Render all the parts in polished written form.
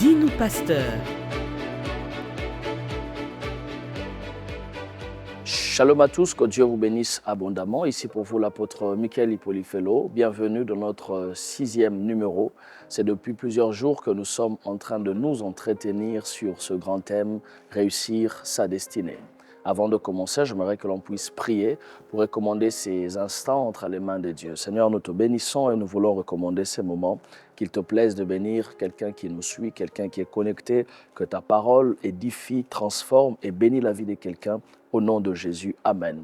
Dis-nous pasteur. Shalom à tous, que Dieu vous bénisse abondamment. Ici pour vous l'apôtre Michael Hipolifello. Bienvenue dans notre 6e numéro. C'est depuis plusieurs jours que nous sommes en train de nous entretenir sur ce grand thème, réussir sa destinée. Avant de commencer, j'aimerais que l'on puisse prier pour recommander ces instants entre les mains de Dieu. Seigneur, nous te bénissons et nous voulons recommander ces moments. Qu'il te plaise de bénir quelqu'un qui nous suit, quelqu'un qui est connecté, que ta parole édifie, transforme et bénit la vie de quelqu'un. Au nom de Jésus, Amen.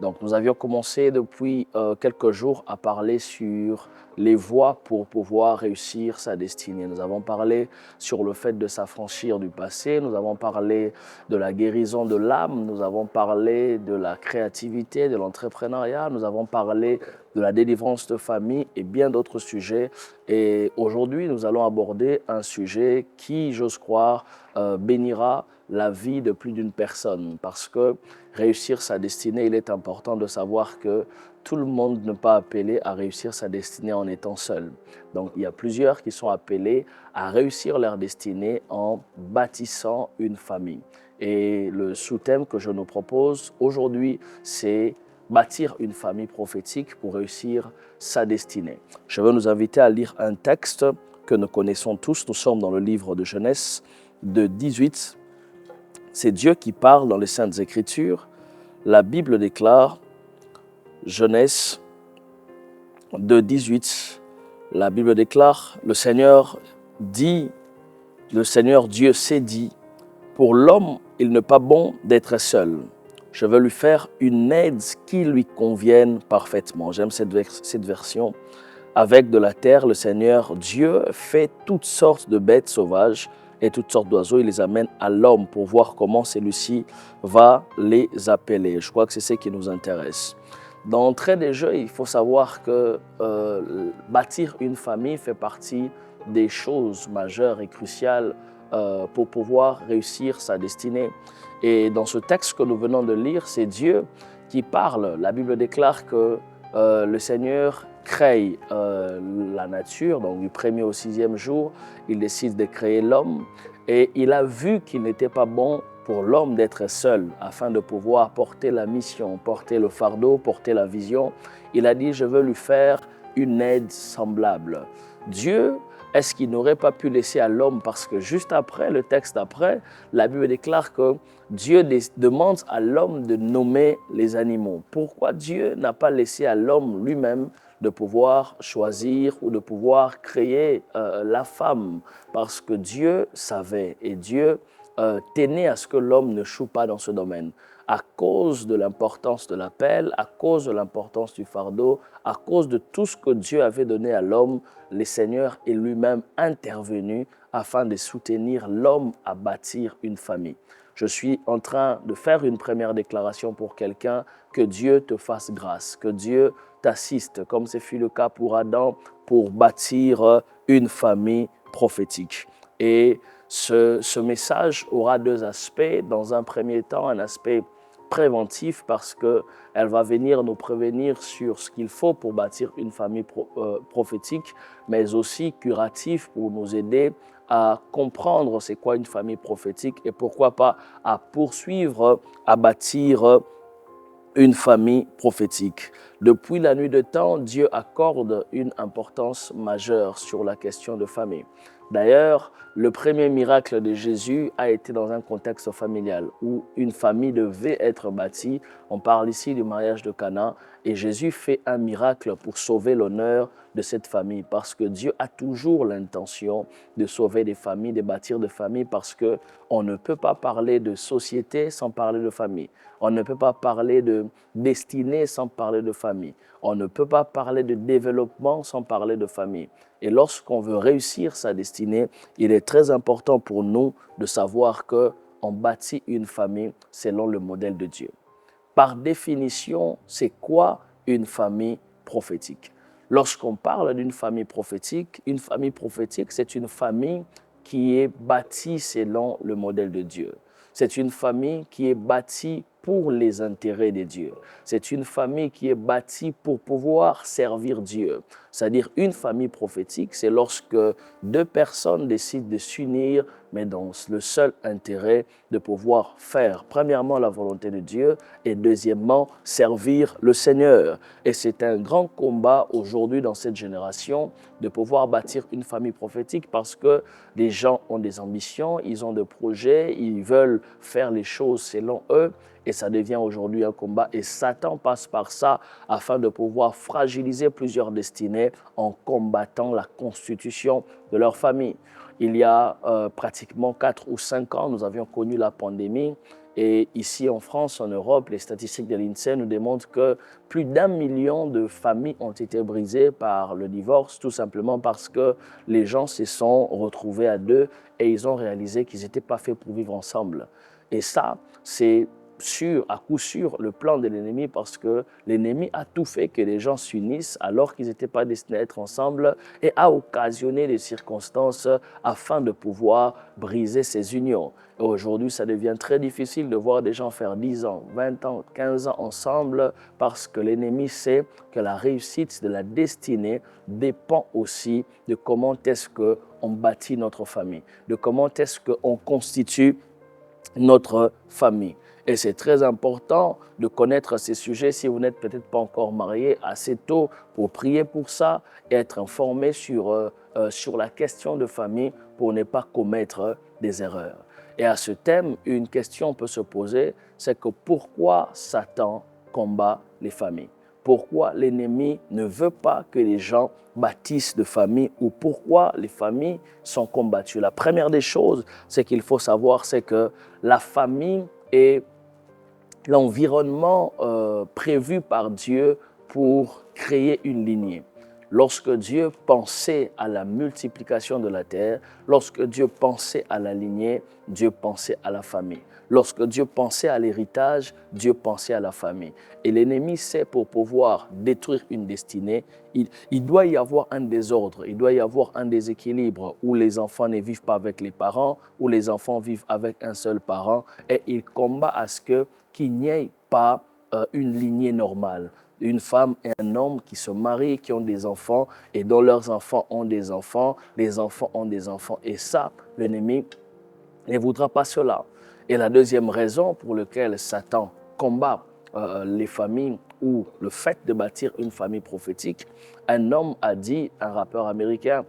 Donc, nous avions commencé depuis quelques jours à parler sur les voies pour pouvoir réussir sa destinée. Nous avons parlé sur le fait de s'affranchir du passé, nous avons parlé de la guérison de l'âme, nous avons parlé de la créativité, de l'entrepreneuriat, nous avons parlé de la délivrance de famille et bien d'autres sujets. Et aujourd'hui, nous allons aborder un sujet qui, j'ose croire, bénira la vie de plus d'une personne, parce que réussir sa destinée, il est important de savoir que tout le monde n'est pas appelé à réussir sa destinée en étant seul. Donc il y a plusieurs qui sont appelés à réussir leur destinée en bâtissant une famille. Et le sous-thème que je nous propose aujourd'hui, c'est bâtir une famille prophétique pour réussir sa destinée. Je veux nous inviter à lire un texte que nous connaissons tous. Nous sommes dans le livre de Genèse de 18. C'est Dieu qui parle dans les Saintes Écritures. La Bible déclare, Genèse 2, 18, la Bible déclare, le Seigneur Dieu s'est dit, pour l'homme, il n'est pas bon d'être seul. Je veux lui faire une aide qui lui convienne parfaitement. J'aime cette version. Avec de la terre, le Seigneur Dieu fait toutes sortes de bêtes sauvages et toutes sortes d'oiseaux, il les amène à l'homme pour voir comment celui-ci va les appeler. Je crois que c'est ce qui nous intéresse. D'entrée des jeux, il faut savoir que bâtir une famille fait partie des choses majeures et cruciales pour pouvoir réussir sa destinée. Et dans ce texte que nous venons de lire, c'est Dieu qui parle. La Bible déclare que le Seigneur crée la nature, donc du 1er au 6e jour, il décide de créer l'homme et il a vu qu'il n'était pas bon pour l'homme d'être seul afin de pouvoir porter la mission, porter le fardeau, porter la vision. Il a dit, je veux lui faire une aide semblable. Dieu, est-ce qu'il n'aurait pas pu laisser à l'homme, parce que juste après, le texte après, la Bible déclare que Dieu demande à l'homme de nommer les animaux. Pourquoi Dieu n'a pas laissé à l'homme lui-même de pouvoir choisir ou de pouvoir créer la femme? Parce que Dieu savait et Dieu tenait à ce que l'homme ne choue pas dans ce domaine. À cause de l'importance de l'appel, à cause de l'importance du fardeau, à cause de tout ce que Dieu avait donné à l'homme, le Seigneur est lui-même intervenu afin de soutenir l'homme à bâtir une famille. Je suis en train de faire une première déclaration pour quelqu'un, que Dieu te fasse grâce, que Dieu t'assiste, comme ce fut le cas pour Adam, pour bâtir une famille prophétique. Et ce message aura deux aspects. Dans un premier temps, un aspect préventif parce qu'elle va venir nous prévenir sur ce qu'il faut pour bâtir une famille prophétique, mais aussi curatif pour nous aider à comprendre c'est quoi une famille prophétique et pourquoi pas à poursuivre, à bâtir une famille prophétique. Depuis la nuit de temps, Dieu accorde une importance majeure sur la question de famille. D'ailleurs, le premier miracle de Jésus a été dans un contexte familial où une famille devait être bâtie. On parle ici du mariage de Cana et Jésus fait un miracle pour sauver l'honneur de cette famille parce que Dieu a toujours l'intention de sauver des familles, de bâtir des familles parce qu'on ne peut pas parler de société sans parler de famille. On ne peut pas parler de destinée sans parler de famille. On ne peut pas parler de développement sans parler de famille. Et lorsqu'on veut réussir sa destinée, il est très important pour nous de savoir qu'on bâtit une famille selon le modèle de Dieu. Par définition, c'est quoi une famille prophétique? Lorsqu'on parle d'une famille prophétique, c'est une famille qui est bâtie selon le modèle de Dieu. C'est une famille qui est bâtie pour les intérêts de Dieu. C'est une famille qui est bâtie pour pouvoir servir Dieu. C'est-à-dire une famille prophétique, c'est lorsque deux personnes décident de s'unir, mais dans le seul intérêt de pouvoir faire, premièrement, la volonté de Dieu et deuxièmement, servir le Seigneur. Et c'est un grand combat aujourd'hui dans cette génération de pouvoir bâtir une famille prophétique parce que les gens ont des ambitions, ils ont des projets, ils veulent faire les choses selon eux. Et ça devient aujourd'hui un combat. Et Satan passe par ça afin de pouvoir fragiliser plusieurs destinées en combattant la constitution de leur famille. Il y a pratiquement 4 ou 5 ans, nous avions connu la pandémie. Et ici en France, en Europe, les statistiques de l'INSEE nous démontrent que plus d'1 million de familles ont été brisées par le divorce, tout simplement parce que les gens se sont retrouvés à deux et ils ont réalisé qu'ils n'étaient pas faits pour vivre ensemble. Et ça, c'est à coup sûr, le plan de l'ennemi parce que l'ennemi a tout fait que les gens s'unissent alors qu'ils n'étaient pas destinés à être ensemble et a occasionné des circonstances afin de pouvoir briser ces unions. Et aujourd'hui, ça devient très difficile de voir des gens faire 10 ans, 20 ans, 15 ans ensemble parce que l'ennemi sait que la réussite de la destinée dépend aussi de comment est-ce qu'on bâtit notre famille, de comment est-ce qu'on constitue notre famille. Et c'est très important de connaître ces sujets si vous n'êtes peut-être pas encore marié assez tôt pour prier pour ça et être informé sur la question de famille pour ne pas commettre des erreurs. Et à ce thème, une question peut se poser, c'est que pourquoi Satan combat les familles? Pourquoi l'ennemi ne veut pas que les gens bâtissent de famille ou pourquoi les familles sont combattues? La première des choses, c'est qu'il faut savoir, c'est que la famille est l'environnement prévu par Dieu pour créer une lignée. Lorsque Dieu pensait à la multiplication de la terre, lorsque Dieu pensait à la lignée, Dieu pensait à la famille. Lorsque Dieu pensait à l'héritage, Dieu pensait à la famille. Et l'ennemi sait pour pouvoir détruire une destinée, il doit y avoir un désordre, il doit y avoir un déséquilibre où les enfants ne vivent pas avec les parents, où les enfants vivent avec un seul parent et il combat à ce qu'il n'y ait pas une lignée normale. Une femme et un homme qui se marient, qui ont des enfants et dont leurs enfants ont des enfants, les enfants ont des enfants. Et ça, l'ennemi ne voudra pas cela. Et la deuxième raison pour laquelle Satan combat les familles ou le fait de bâtir une famille prophétique, un homme a dit, un rappeur américain,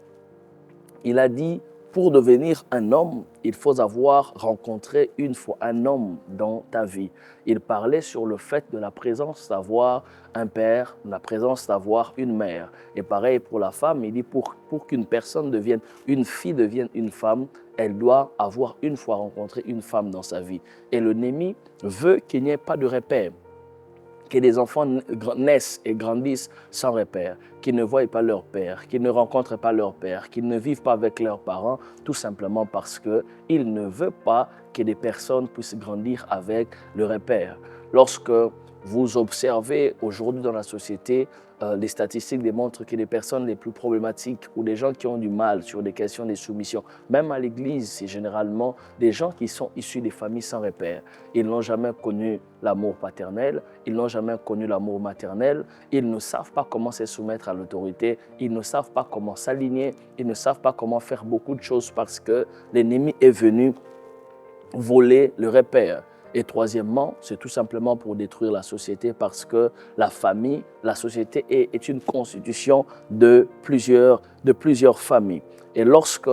il a dit, pour devenir un homme, il faut avoir rencontré une fois un homme dans ta vie. Il parlait sur le fait de la présence d'avoir un père, la présence d'avoir une mère. Et pareil pour la femme, il dit pour qu'une personne devienne, une fille devienne une femme, elle doit avoir une fois rencontré une femme dans sa vie. Et l'ennemi veut qu'il n'y ait pas de repère, que des enfants naissent et grandissent sans repère, qu'ils ne voient pas leur père, qu'ils ne rencontrent pas leur père, qu'ils ne vivent pas avec leurs parents, tout simplement parce qu'il ne veut pas que des personnes puissent grandir avec le repère. Lorsque vous observez aujourd'hui dans la société, les statistiques démontrent que les personnes les plus problématiques ou des gens qui ont du mal sur des questions de soumission, même à l'église, c'est généralement des gens qui sont issus des familles sans repère. Ils n'ont jamais connu l'amour paternel, ils n'ont jamais connu l'amour maternel, ils ne savent pas comment se soumettre à l'autorité, ils ne savent pas comment s'aligner, ils ne savent pas comment faire beaucoup de choses parce que l'ennemi est venu voler le repère. Et troisièmement, c'est tout simplement pour détruire la société parce que la famille, la société est une constitution de plusieurs familles. Et lorsque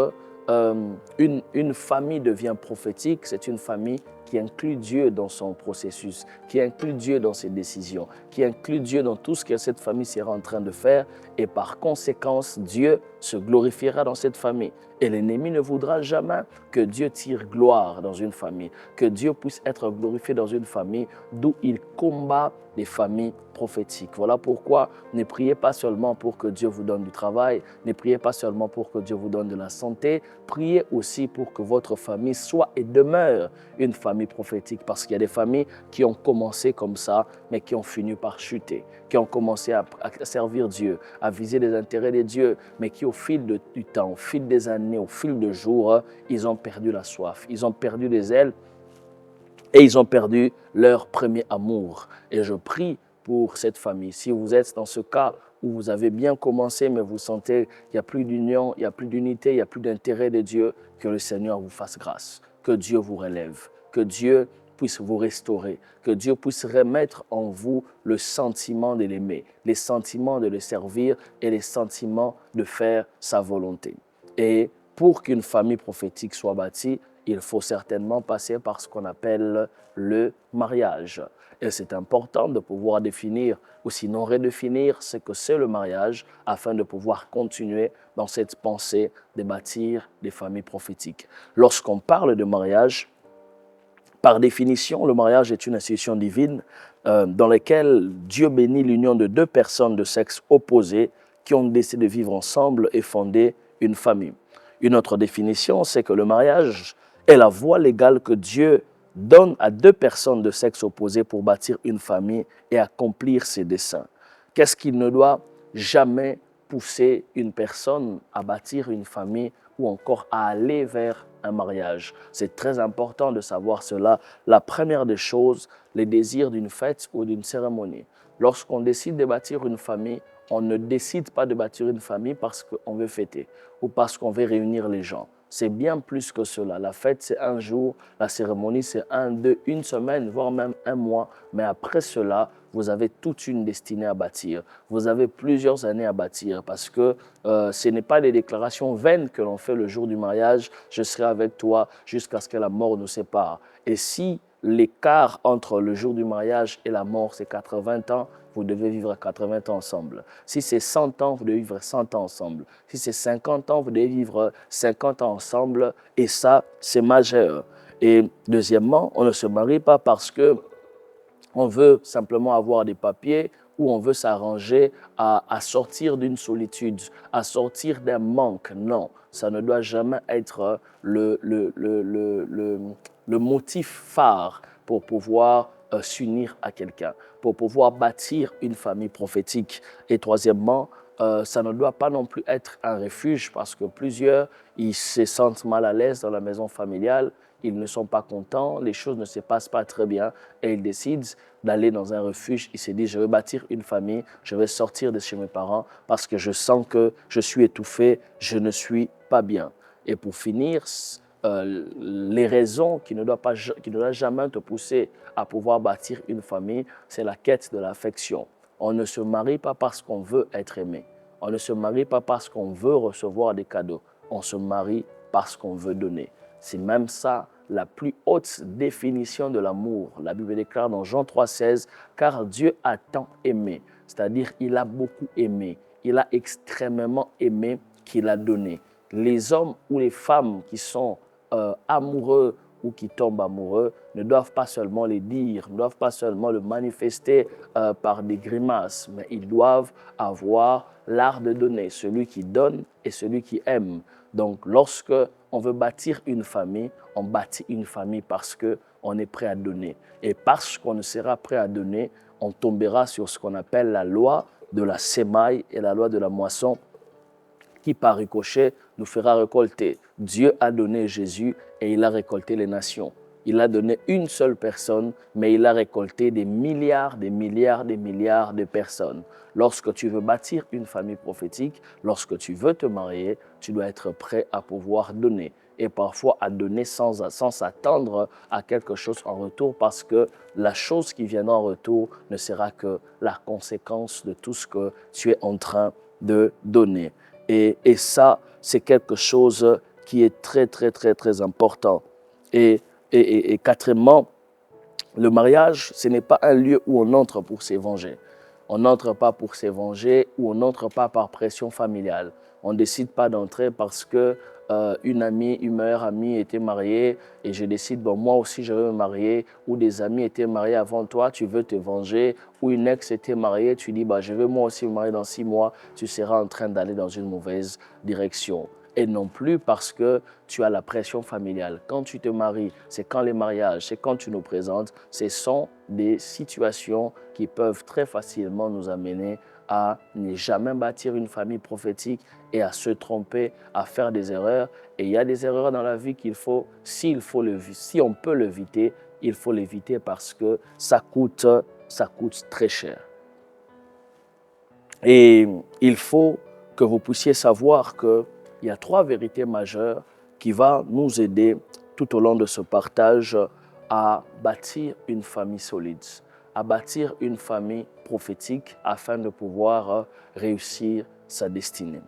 une famille devient prophétique, c'est une famille qui inclut Dieu dans son processus, qui inclut Dieu dans ses décisions, qui inclut Dieu dans tout ce que cette famille sera en train de faire. Et par conséquent, Dieu se glorifiera dans cette famille. Et l'ennemi ne voudra jamais que Dieu tire gloire dans une famille, que Dieu puisse être glorifié dans une famille, d'où il combat les familles prophétiques. Voilà pourquoi ne priez pas seulement pour que Dieu vous donne du travail, ne priez pas seulement pour que Dieu vous donne de la santé, priez aussi pour que votre famille soit et demeure une famille prophétique, parce qu'il y a des familles qui ont commencé comme ça, mais qui ont fini par chuter, qui ont commencé à servir Dieu, à viser les intérêts de Dieu, mais qui au fil du temps, au fil des années, au fil des jours, ils ont perdu la soif, ils ont perdu les ailes et ils ont perdu leur premier amour. Et je prie pour cette famille. Si vous êtes dans ce cas où vous avez bien commencé, mais vous sentez qu'il n'y a plus d'union, il n'y a plus d'unité, il n'y a plus d'intérêt de Dieu, que le Seigneur vous fasse grâce, que Dieu vous relève, que Dieu puisse vous restaurer, que Dieu puisse remettre en vous le sentiment de l'aimer, les sentiments de le servir et les sentiments de faire sa volonté. Et pour qu'une famille prophétique soit bâtie, il faut certainement passer par ce qu'on appelle le mariage. Et c'est important de pouvoir définir ou sinon redéfinir ce que c'est le mariage afin de pouvoir continuer dans cette pensée de bâtir des familles prophétiques. Lorsqu'on parle de mariage, par définition, le mariage est une institution divine dans laquelle Dieu bénit l'union de deux personnes de sexe opposé qui ont décidé de vivre ensemble et fonder une famille. Une autre définition, c'est que le mariage est la voie légale que Dieu donne à deux personnes de sexe opposé pour bâtir une famille et accomplir ses desseins. Qu'est-ce qu'il ne doit jamais pousser une personne à bâtir une famille ou encore à aller vers un mariage? C'est très important de savoir cela. La première des choses, les désirs d'une fête ou d'une cérémonie. Lorsqu'on décide de bâtir une famille, on ne décide pas de bâtir une famille parce qu'on veut fêter ou parce qu'on veut réunir les gens. C'est bien plus que cela. La fête, c'est un jour. La cérémonie, c'est une semaine, voire même un mois. Mais après cela, vous avez toute une destinée à bâtir. Vous avez plusieurs années à bâtir parce que ce n'est pas des déclarations vaines que l'on fait le jour du mariage. Je serai avec toi jusqu'à ce que la mort nous sépare. Et si l'écart entre le jour du mariage et la mort, c'est 80 ans, vous devez vivre 80 ans ensemble. Si c'est 100 ans, vous devez vivre 100 ans ensemble. Si c'est 50 ans, vous devez vivre 50 ans ensemble. Et ça, c'est majeur. Et deuxièmement, on ne se marie pas parce que on veut simplement avoir des papiers ou on veut s'arranger à sortir d'une solitude, à sortir d'un manque. Non, ça ne doit jamais être le motif phare pour pouvoir s'unir à quelqu'un, pour pouvoir bâtir une famille prophétique. Et troisièmement, ça ne doit pas non plus être un refuge parce que plusieurs, ils se sentent mal à l'aise dans la maison familiale, ils ne sont pas contents, les choses ne se passent pas très bien et ils décident d'aller dans un refuge. Ils se disent, je vais bâtir une famille, je vais sortir de chez mes parents parce que je sens que je suis étouffé, je ne suis pas bien. Et pour finir, les raisons qui ne doivent jamais te pousser à pouvoir bâtir une famille, c'est la quête de l'affection. On ne se marie pas parce qu'on veut être aimé. On ne se marie pas parce qu'on veut recevoir des cadeaux. On se marie parce qu'on veut donner. C'est même ça la plus haute définition de l'amour. La Bible déclare dans Jean 3,16, « Car Dieu a tant aimé », c'est-à-dire il a beaucoup aimé, il a extrêmement aimé qu'il a donné. Les hommes ou les femmes qui sont amoureux ou qui tombent amoureux ne doivent pas seulement les dire, ne doivent pas seulement le manifester par des grimaces, mais ils doivent avoir l'art de donner, celui qui donne et celui qui aime. Donc, lorsque on veut bâtir une famille, on bâtit une famille parce qu'on est prêt à donner. Et parce qu'on ne sera prêt à donner, on tombera sur ce qu'on appelle la loi de la sémaille et la loi de la moisson qui, par ricochet, nous fera récolter. Dieu a donné Jésus et il a récolté les nations. Il a donné une seule personne, mais il a récolté des milliards, des milliards, des milliards de personnes. Lorsque tu veux bâtir une famille prophétique, lorsque tu veux te marier, tu dois être prêt à pouvoir donner. Et parfois à donner sans s'attendre à quelque chose en retour parce que la chose qui viendra en retour ne sera que la conséquence de tout ce que tu es en train de donner. Et ça, c'est quelque chose qui est très, très, très, très important. Et quatrièmement, le mariage, ce n'est pas un lieu où on entre pour se venger. On n'entre pas pour se venger ou on n'entre pas par pression familiale. On ne décide pas d'entrer parce que une meilleure amie était mariée et je décide, bon, moi aussi je veux me marier, ou des amis étaient mariés avant toi, tu veux te venger, ou une ex était mariée, tu dis, bah, je veux moi aussi me marier dans 6 mois, tu seras en train d'aller dans une mauvaise direction. Et non plus parce que tu as la pression familiale. Quand tu te maries, c'est quand les mariages, c'est quand tu nous présentes, ce sont des situations qui peuvent très facilement nous amener à ne jamais bâtir une famille prophétique et à se tromper, à faire des erreurs. Et il y a des erreurs dans la vie qu'il faut, si on peut l'éviter, il faut l'éviter parce que ça coûte très cher. Et il faut que vous puissiez savoir qu'il y a 3 vérités majeures qui vont nous aider tout au long de ce partage à bâtir une famille solide, à bâtir une famille prophétique afin de pouvoir réussir sa destinée.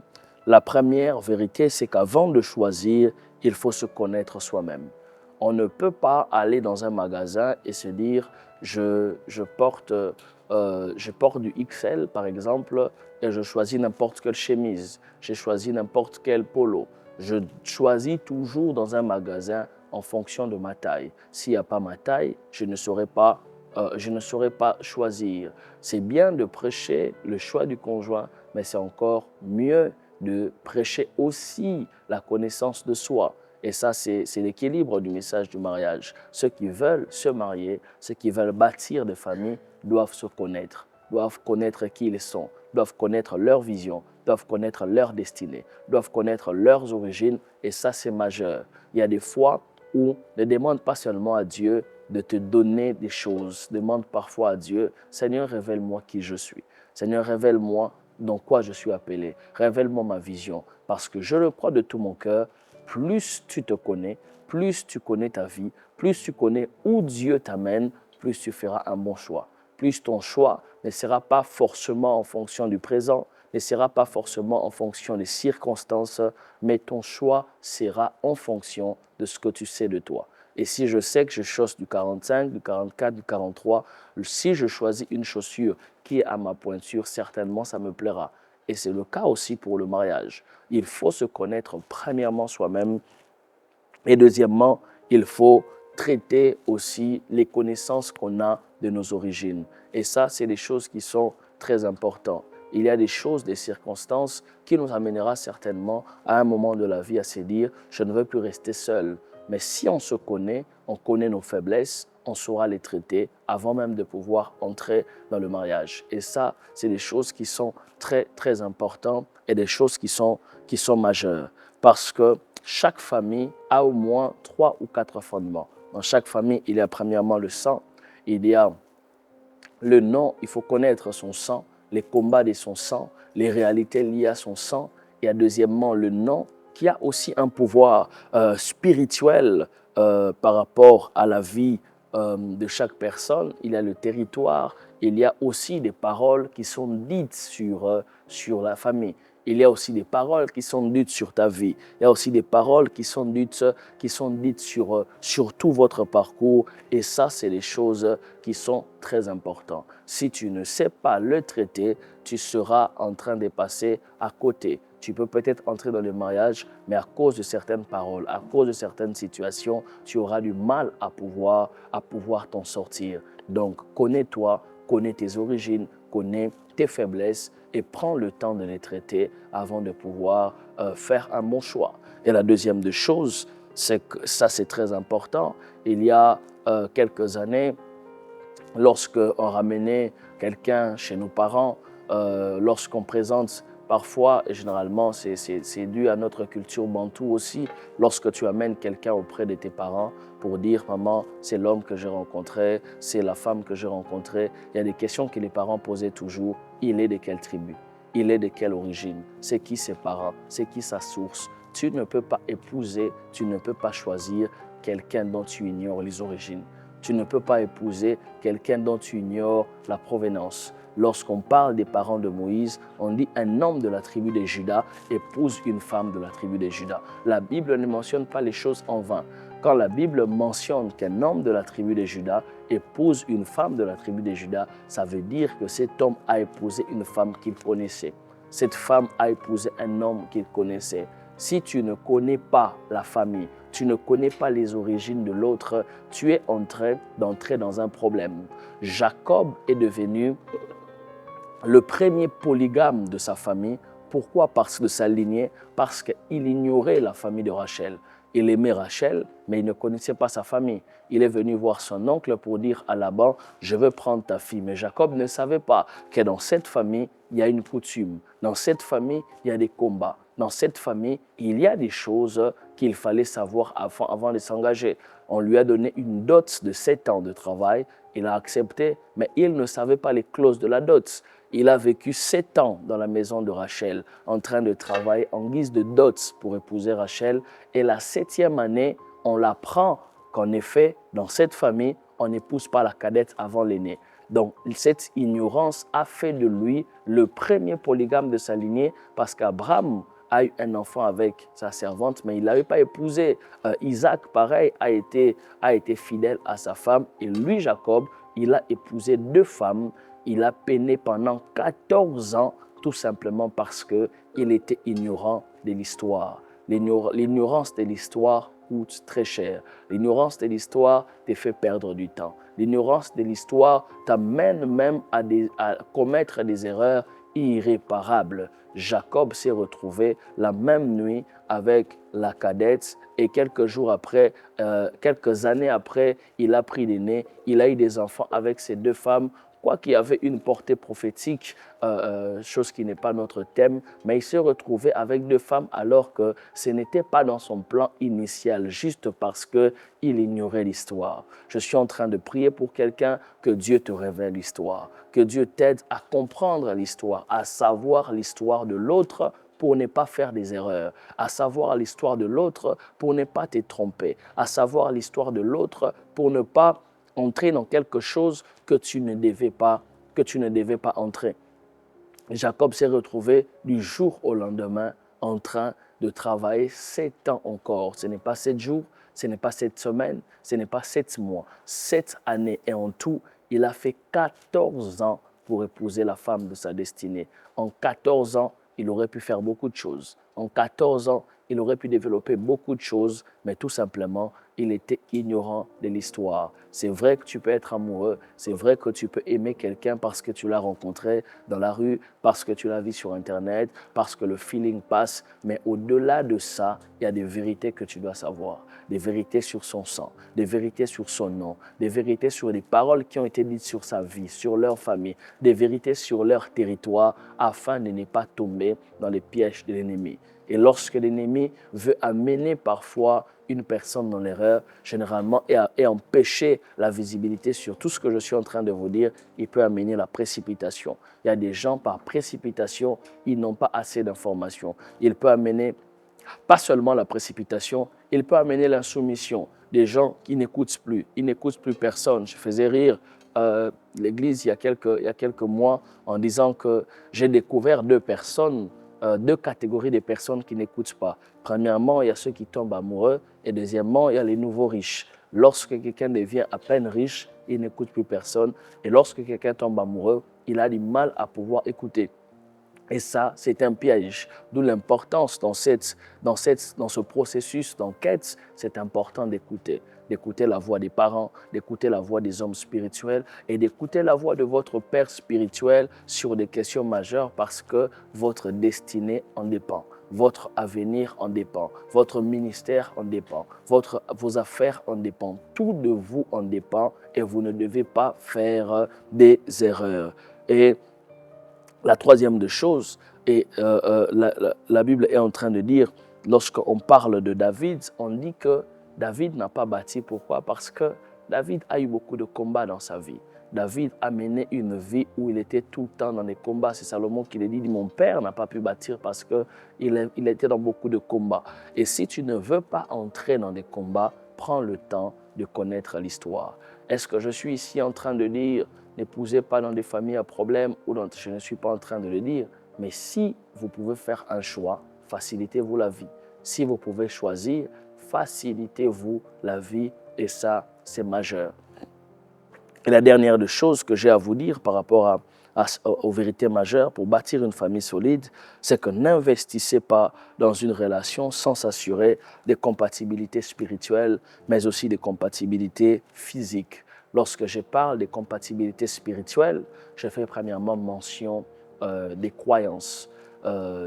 La première vérité, c'est qu'avant de choisir, il faut se connaître soi-même. On ne peut pas aller dans un magasin et se dire je porte du XL par exemple et je choisis n'importe quelle chemise, j'ai choisi n'importe quel polo. Je choisis toujours dans un magasin en fonction de ma taille. S'il n'y a pas ma taille, je ne saurais pas choisir. C'est bien de prêcher le choix du conjoint, mais c'est encore mieux de prêcher aussi la connaissance de soi. Et ça, c'est l'équilibre du message du mariage. Ceux qui veulent se marier, ceux qui veulent bâtir des familles, doivent se connaître, doivent connaître qui ils sont, doivent connaître leur vision, doivent connaître leur destinée, doivent connaître leurs origines. Et ça, c'est majeur. Il y a des fois où ne demande pas seulement à Dieu de te donner des choses, demande parfois à Dieu, Seigneur, révèle-moi qui je suis. Seigneur, révèle-moi dans quoi je suis appelé. Révèle-moi ma vision. Parce que je le crois de tout mon cœur, plus tu te connais, plus tu connais ta vie, plus tu connais où Dieu t'amène, plus tu feras un bon choix. Plus ton choix ne sera pas forcément en fonction du présent, ne sera pas forcément en fonction des circonstances, mais ton choix sera en fonction de ce que tu sais de toi. Et si je sais que je chausse du 45, du 44, du 43, si je choisis une chaussure qui est à ma pointure, certainement ça me plaira. Et c'est le cas aussi pour le mariage. Il faut se connaître premièrement soi-même et deuxièmement, il faut traiter aussi les connaissances qu'on a de nos origines. Et ça, c'est des choses qui sont très importantes. Il y a des choses, des circonstances qui nous amènera certainement à un moment de la vie à se dire « je ne veux plus rester seul ». Mais si on se connaît, on connaît nos faiblesses, on saura les traiter avant même de pouvoir entrer dans le mariage. Et ça, c'est des choses qui sont très, très importantes et des choses qui sont majeures. Parce que chaque famille a au moins 3 ou 4 fondements. Dans chaque famille, il y a premièrement le sang, il y a le nom, il faut connaître son sang, les combats de son sang, les réalités liées à son sang. Il y a deuxièmement le nom qui a aussi un pouvoir spirituel par rapport à la vie de chaque personne. Il y a le territoire, il y a aussi des paroles qui sont dites sur la famille. Il y a aussi des paroles qui sont dites sur ta vie. Il y a aussi des paroles qui sont dites sur tout votre parcours. Et ça, c'est des choses qui sont très importantes. Si tu ne sais pas le traiter, tu seras en train de passer à côté. Tu peux peut-être entrer dans le mariage, mais à cause de certaines paroles, à cause de certaines situations, tu auras du mal à pouvoir t'en sortir. Donc, connais-toi, connais tes origines, connais tes faiblesses et prends le temps de les traiter avant de pouvoir faire un bon choix. Et la deuxième des choses, c'est que ça c'est très important. Il y a quelques années, lorsqu'on ramenait quelqu'un chez nos parents, lorsqu'on présente parfois, et généralement c'est dû à notre culture bantoue aussi, lorsque tu amènes quelqu'un auprès de tes parents pour dire « maman, c'est l'homme que j'ai rencontré, c'est la femme que j'ai rencontrée », il y a des questions que les parents posaient toujours. Il est de quelle tribu? Il est de quelle origine? C'est qui ses parents? C'est qui sa source? Tu ne peux pas épouser, tu ne peux pas choisir quelqu'un dont tu ignores les origines. Tu ne peux pas épouser quelqu'un dont tu ignores la provenance. Lorsqu'on parle des parents de Moïse, on dit un homme de la tribu de Juda épouse une femme de la tribu de Juda. La Bible ne mentionne pas les choses en vain. Quand la Bible mentionne qu'un homme de la tribu de Juda épouse une femme de la tribu de Juda, ça veut dire que cet homme a épousé une femme qu'il connaissait. Cette femme a épousé un homme qu'il connaissait. Si tu ne connais pas la famille, tu ne connais pas les origines de l'autre, tu es en train d'entrer dans un problème. Jacob est devenu le premier polygame de sa famille. Pourquoi? Parce que sa lignée, parce qu'il ignorait la famille de Rachel. Il aimait Rachel, mais il ne connaissait pas sa famille. Il est venu voir son oncle pour dire à Laban, je veux prendre ta fille. Mais Jacob ne savait pas que dans cette famille, il y a une coutume. Dans cette famille, il y a des combats. dans cette famille, il y a des choses qu'il fallait savoir avant de s'engager. On lui a donné une dot de 7 ans de travail, il a accepté, mais il ne savait pas les clauses de la dot. Il a vécu 7 ans dans la maison de Rachel, en train de travailler en guise de dot pour épouser Rachel. Et la 7e année, on l'apprend qu'en effet, dans cette famille, on n'épouse pas la cadette avant l'aîné. Donc, cette ignorance a fait de lui le premier polygame de sa lignée parce qu'Abraham a eu un enfant avec sa servante, mais il n'avait pas épousé. Isaac, pareil, a été fidèle à sa femme. Et lui, Jacob, il a épousé 2 femmes. Il a peiné pendant 14 ans, tout simplement parce qu'il était ignorant de l'histoire. L'ignorance de l'histoire coûte très cher. L'ignorance de l'histoire te fait perdre du temps. L'ignorance de l'histoire t'amène même à commettre des erreurs irréparables. Jacob s'est retrouvé la même nuit avec la cadette et quelques jours après, quelques années après, il a pris l'aîné, il a eu des enfants avec ces 2 femmes. Quoi qu'il y avait une portée prophétique, chose qui n'est pas notre thème, mais il s'est retrouvé avec 2 femmes alors que ce n'était pas dans son plan initial, juste parce qu'il ignorait l'histoire. Je suis en train de prier pour quelqu'un, que Dieu te révèle l'histoire, que Dieu t'aide à comprendre l'histoire, à savoir l'histoire de l'autre pour ne pas faire des erreurs, à savoir l'histoire de l'autre pour ne pas te tromper, à savoir l'histoire de l'autre pour ne pas entrer dans quelque chose que tu ne devais pas entrer. Jacob s'est retrouvé du jour au lendemain en train de travailler 7 ans encore. Ce n'est pas 7 jours, ce n'est pas 7 semaines, ce n'est pas 7 mois, 7 années. Et en tout, il a fait 14 ans pour épouser la femme de sa destinée. En 14 ans, il aurait pu faire beaucoup de choses. En 14 ans, il aurait pu développer beaucoup de choses, mais tout simplement, il était ignorant de l'histoire. C'est vrai que tu peux être amoureux, c'est vrai que tu peux aimer quelqu'un parce que tu l'as rencontré dans la rue, parce que tu l'as vu sur Internet, parce que le feeling passe, mais au-delà de ça, il y a des vérités que tu dois savoir. Des vérités sur son sang, des vérités sur son nom, des vérités sur les paroles qui ont été dites sur sa vie, sur leur famille, des vérités sur leur territoire, afin de ne pas tomber dans les pièges de l'ennemi. Et lorsque l'ennemi veut amener parfois une personne dans l'erreur, généralement, et empêcher la visibilité sur tout ce que je suis en train de vous dire, il peut amener la précipitation. Il y a des gens, par précipitation, ils n'ont pas assez d'informations. Il peut amener pas seulement la précipitation, il peut amener l'insoumission. Des gens qui n'écoutent plus, ils n'écoutent plus personne. Je faisais rire l'église il y a quelques mois en disant que j'ai découvert 2 personnes, 2 catégories de personnes qui n'écoutent pas. Premièrement, il y a ceux qui tombent amoureux et deuxièmement, il y a les nouveaux riches. Lorsque quelqu'un devient à peine riche, il n'écoute plus personne et lorsque quelqu'un tombe amoureux, il a du mal à pouvoir écouter. Et ça, c'est un piège. D'où l'importance dans ce processus d'enquête, c'est important d'écouter la voix des parents, d'écouter la voix des hommes spirituels et d'écouter la voix de votre père spirituel sur des questions majeures parce que votre destinée en dépend. Votre avenir en dépend, votre ministère en dépend, vos affaires en dépendent, tout de vous en dépend et vous ne devez pas faire des erreurs. Et la troisième des choses, et la Bible est en train de dire, lorsqu'on parle de David, on dit que David n'a pas bâti. Pourquoi? Parce que David a eu beaucoup de combats dans sa vie. David a mené une vie où il était tout le temps dans des combats. C'est Salomon qui le dit, mon père n'a pas pu bâtir parce qu'il était dans beaucoup de combats. Et si tu ne veux pas entrer dans des combats, prends le temps de connaître l'histoire. Est-ce que je suis ici en train de dire, n'épousez pas dans des familles à problème ou dans, je ne suis pas en train de le dire, mais si vous pouvez faire un choix, facilitez-vous la vie. Si vous pouvez choisir, facilitez-vous la vie et ça, c'est majeur. Et la dernière des choses que j'ai à vous dire par rapport aux vérités majeures pour bâtir une famille solide, c'est que n'investissez pas dans une relation sans s'assurer des compatibilités spirituelles, mais aussi des compatibilités physiques. Lorsque je parle des compatibilités spirituelles, je fais premièrement mention des croyances.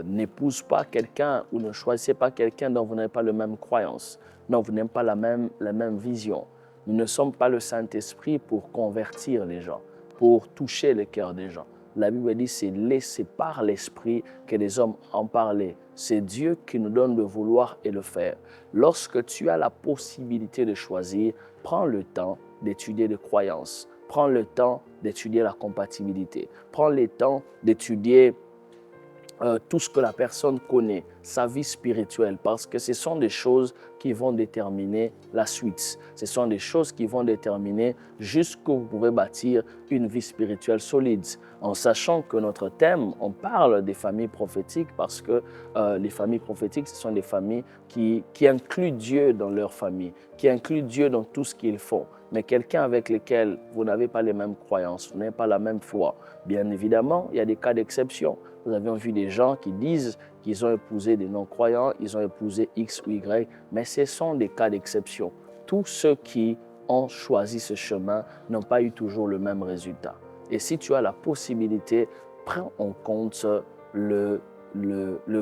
N'épouse pas quelqu'un ou ne choisissez pas quelqu'un dont vous n'avez pas la même croyance, dont vous n'avez pas la même vision. Nous ne sommes pas le Saint-Esprit pour convertir les gens, pour toucher le cœur des gens. La Bible dit c'est par l'Esprit que les hommes en parlaient. C'est Dieu qui nous donne le vouloir et le faire. Lorsque tu as la possibilité de choisir, prends le temps d'étudier les croyances. Prends le temps d'étudier la compatibilité. Prends le temps d'étudier tout ce que la personne connaît, sa vie spirituelle, parce que ce sont des choses qui vont déterminer la suite. Ce sont des choses qui vont déterminer jusqu'où vous pouvez bâtir une vie spirituelle solide. En sachant que notre thème, on parle des familles prophétiques parce que les familles prophétiques, ce sont des familles qui incluent Dieu dans leur famille, qui incluent Dieu dans tout ce qu'ils font. Mais quelqu'un avec lequel vous n'avez pas les mêmes croyances, vous n'avez pas la même foi, bien évidemment, il y a des cas d'exception. Nous avons vu des gens qui disent qu'ils ont épousé des non-croyants, ils ont épousé X ou Y, mais ce sont des cas d'exception. Tous ceux qui ont choisi ce chemin n'ont pas eu toujours le même résultat. Et si tu as la possibilité, prends en compte le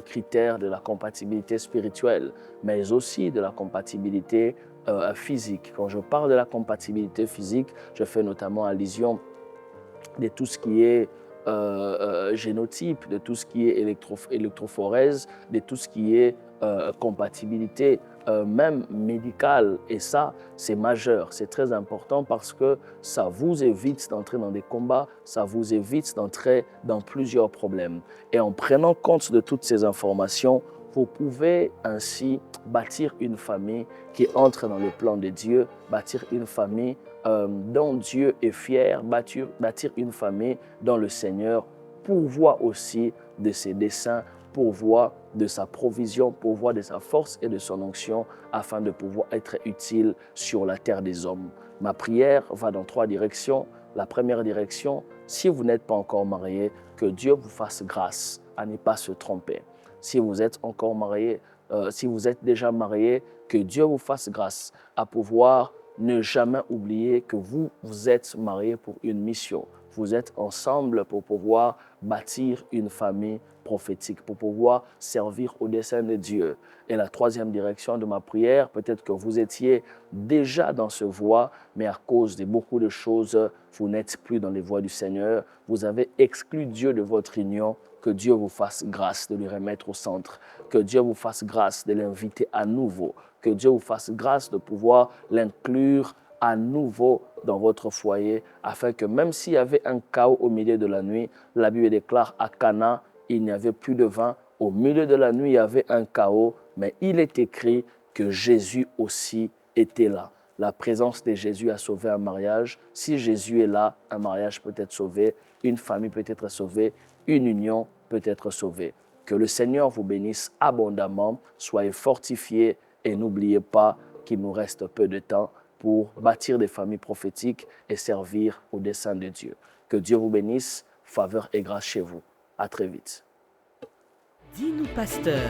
critère de la compatibilité spirituelle, mais aussi de la compatibilité physique. Quand je parle de la compatibilité physique, je fais notamment allusion de tout ce qui est génotype, de tout ce qui est électrophorèse, de tout ce qui est compatibilité même médicale. Et ça, c'est majeur, c'est très important parce que ça vous évite d'entrer dans des combats, ça vous évite d'entrer dans plusieurs problèmes. Et en prenant compte de toutes ces informations, vous pouvez ainsi bâtir une famille qui entre dans le plan de Dieu, bâtir une famille dont Dieu est fier, bâtir une famille dont le Seigneur pourvoit aussi de ses desseins, pourvoit de sa provision, pourvoit de sa force et de son onction afin de pouvoir être utile sur la terre des hommes. Ma prière va dans 3 directions. La première direction, si vous n'êtes pas encore marié, que Dieu vous fasse grâce à ne pas se tromper. Si vous êtes encore marié, si vous êtes déjà marié, que Dieu vous fasse grâce à pouvoir ne jamais oublier que vous êtes mariés pour une mission. Vous êtes ensemble pour pouvoir bâtir une famille prophétique, pour pouvoir servir au dessein de Dieu. Et la 3e direction de ma prière, peut-être que vous étiez déjà dans ce voie, mais à cause de beaucoup de choses, vous n'êtes plus dans les voies du Seigneur. Vous avez exclu Dieu de votre union. Que Dieu vous fasse grâce de le remettre au centre. Que Dieu vous fasse grâce de l'inviter à nouveau. Que Dieu vous fasse grâce de pouvoir l'inclure à nouveau dans votre foyer, afin que même s'il y avait un chaos au milieu de la nuit, la Bible déclare à Cana, il n'y avait plus de vin. Au milieu de la nuit, il y avait un chaos, mais il est écrit que Jésus aussi était là. La présence de Jésus a sauvé un mariage. Si Jésus est là, un mariage peut être sauvé, une famille peut être sauvée, une union peut être sauvée. Que le Seigneur vous bénisse abondamment, soyez fortifiés et n'oubliez pas qu'il nous reste peu de temps pour bâtir des familles prophétiques et servir au dessein de Dieu. Que Dieu vous bénisse, faveur et grâce chez vous. À très vite. Dis-nous, pasteur.